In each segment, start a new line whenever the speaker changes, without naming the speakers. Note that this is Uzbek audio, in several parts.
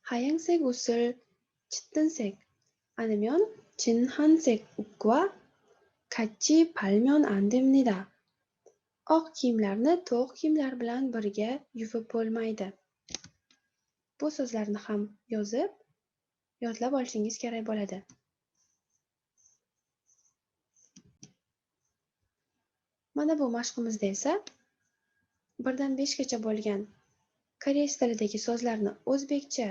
하얀색 옷을 짙은색 아니면 진한색 옷과 같이 발면 안 됩니다. Oq kiyimlarni to'q kiyimlar bilan birga yuvib bo'lmaydi. Bu so'zlarni ham yozib, yodlab olishingiz kerak bo'ladi. Mana bu mashqimizda esa 1 dan 5 gacha bo'lgan koreys tilidagi so'zlarni o'zbekcha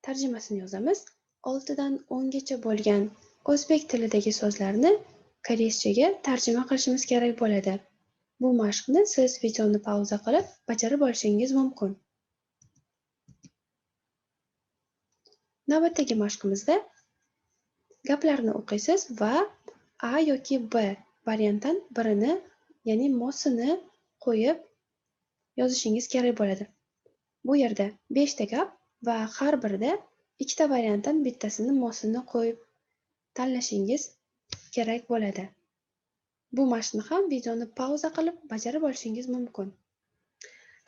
tarjimasini yozamiz. 6 dan 10 gacha bo'lgan o'zbek tilidagi so'zlarni koreyschaga tarjima qilishimiz kerak bo'ladi. Bu mashqni siz videoni pauza qilib bajarib olishingiz mumkin. Navbatdagi mashqimizda gaplarni o'qiysiz va A yoki B variantdan birini, ya'ni mosini qo'yib yozishingiz kerak bo'ladi. Bu yerda 5 ta gap va har birida ikkita variantdan bittasini mosini qo'yib tanlashingiz kerak bo'ladi. Bu mashqni ham videoni pauza qilib bajarib olishingiz mumkin.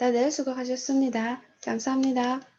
다들 수고하셨습니다. 감사합니다.